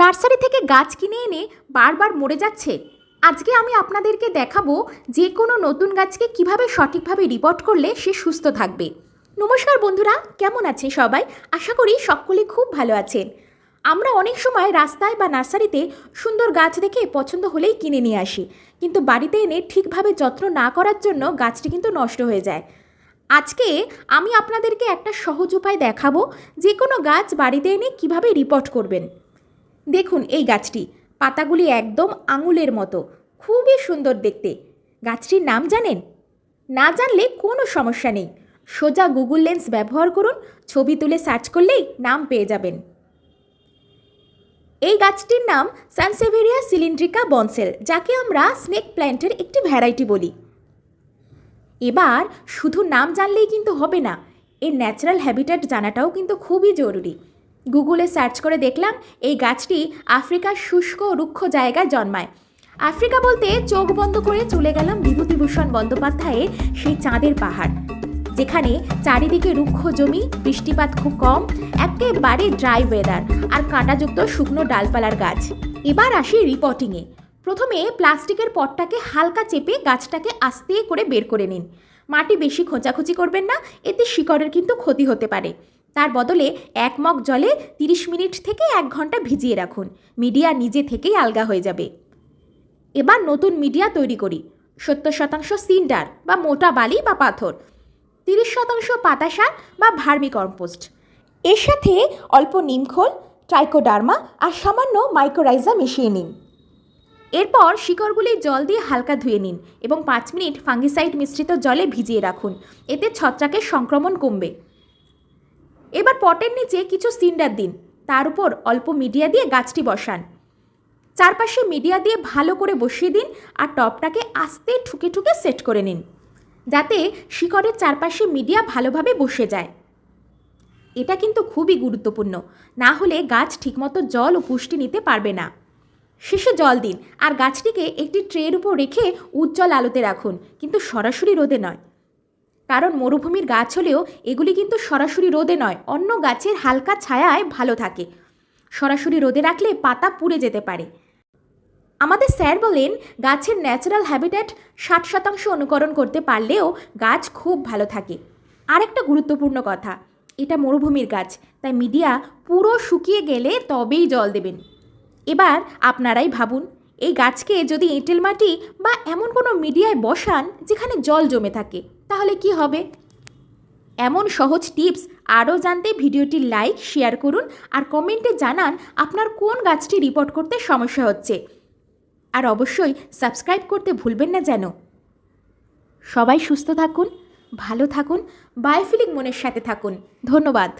Nursery থেকে গাছ কিনে এনে বারবার মরে যাচ্ছে। আজকে আমি আপনাদেরকে দেখাবো যে কোনো নতুন গাছকে কিভাবে সঠিকভাবে রিপোর্ট করলে সে সুস্থ থাকবে। নমস্কার বন্ধুরা, কেমন আছেন সবাই? আশা করি সকলে খুব ভালো আছেন। আমরা অনেক সময় রাস্তায় বা নার্সারিতে সুন্দর গাছ দেখে পছন্দ হলেই কিনে নিয়ে আসি, কিন্তু বাড়িতে এনে ঠিকভাবে যত্ন না করার জন্য গাছটি কিন্তু নষ্ট হয়ে যায়। আজকে আমি আপনাদেরকে একটা সহজ উপায় দেখাবো যে কোনো গাছ বাড়িতে এনে কিভাবে রিপোর্ট করবেন। দেখুন এই গাছটি, পাতাগুলি একদম আঙুলের মতো, খুবই সুন্দর দেখতে। গাছটির নাম জানেন? না জানলে কোনো সমস্যা নেই, সোজা গুগল লেন্স ব্যবহার করুন, ছবি তুলে সার্চ করলেই নাম পেয়ে যাবেন। এই গাছটির নাম সানসেভেরিয়া সিলিন্ড্রিকা বনসেল, যাকে আমরা স্নেক প্ল্যান্টের একটি ভ্যারাইটি বলি। এবার শুধু নাম জানলেই কিন্তু হবে না, এর ন্যাচারাল হ্যাবিটেট জানাটাও কিন্তু খুবই জরুরি। গুগলে সার্চ করে দেখলাম এই গাছটি আফ্রিকার শুষ্ক রুক্ষ জায়গায় জন্মায়। আফ্রিকা বলতে চোখ বন্ধ করে চলে গেলাম বিভূতিভূষণ বন্দ্যোপাধ্যায়ের সেই চাঁদের পাহাড়, যেখানে চারিদিকে রুক্ষ জমি, বৃষ্টিপাত খুব কম, একেবারে ড্রাই ওয়েদার আর কাঁটাযুক্ত শুকনো ডালপালার গাছ। এবার আসি রিপোর্টিংয়ে। প্রথমে প্লাস্টিকের পটটাকে হালকা চেপে গাছটাকে আস্তে করে বের করে নিন। মাটি বেশি খোঁচাখুচি করবেন না, এতে শিকড়ের কিন্তু ক্ষতি হতে পারে। তার বদলে 1 মগ জলে 30 মিনিট থেকে 1 ঘন্টা ভিজিয়ে রাখুন, মিডিয়া নিজে থেকেই আলগা হয়ে যাবে। এবার নতুন মিডিয়া তৈরি করি। 70% সিন্ডার বা মোটা বালি বা পাথর, 30% পাতা সার বা ভার্মি কম্পোস্ট, এর সাথে অল্প নিমখোল, ট্রাইকোডার্মা আর সামান্য মাইক্রোরাইজা মিশিয়ে নিন। এরপর শিকড়গুলি জল দিয়ে হালকা ধুয়ে নিন এবং 5 মিনিট ফাঙ্গিসাইড মিশ্রিত জলে ভিজিয়ে রাখুন, এতে ছত্রাকের সংক্রমণ কমবে। এবার পটের নিচে কিছু সিন্ডার দিন, তার উপর অল্প মিডিয়া দিয়ে গাছটি বসান। চারপাশে মিডিয়া দিয়ে ভালো করে বসিয়ে দিন আর টবটাকে আস্তে ঠুকে ঠুকে সেট করে নিন, যাতে শিকড়ের চারপাশে মিডিয়া ভালোভাবে বসে যায়। এটা কিন্তু খুবই গুরুত্বপূর্ণ, না হলে গাছ ঠিকমতো জল ও পুষ্টি নিতে পারবে না। শেষে জল দিন আর গাছটিকে একটি ট্রের উপর রেখে উজ্জ্বল আলোতে রাখুন, কিন্তু সরাসরি রোদে নয়। কারণ মরুভূমির গাছ হলেও এগুলি কিন্তু সরাসরি রোদে নয়, অন্য গাছের হালকা ছায়ায় ভালো থাকে। সরাসরি রোদে রাখলে পাতা পুড়ে যেতে পারে। আমাদের স্যার বলেন গাছের ন্যাচারাল হ্যাবিটেট 60% অনুকরণ করতে পারলেও গাছ খুব ভালো থাকে। আরেকটা গুরুত্বপূর্ণ কথা, এটা মরুভূমির গাছ, তাই মিডিয়া পুরো শুকিয়ে গেলে তবেই জল দেবেন। এবার আপনারাই ভাবুন, এই গাছকে যদি এঁটেল মাটি বা এমন কোনো মিডিয়ায় বসান যেখানে জল জমে থাকে, তাহলে কি হবে? এমন সহজ টিপস আরও জানতে ভিডিওটি লাইক, শেয়ার করুন আর কমেন্টে জানান আপনার কোন গাছটি রিপোর্ট করতে সমস্যা হচ্ছে। আর অবশ্যই সাবস্ক্রাইব করতে ভুলবেন না যেন। সবাই সুস্থ থাকুন, ভালো থাকুন, বায়োফিলিক মনের সাথে থাকুন। ধন্যবাদ।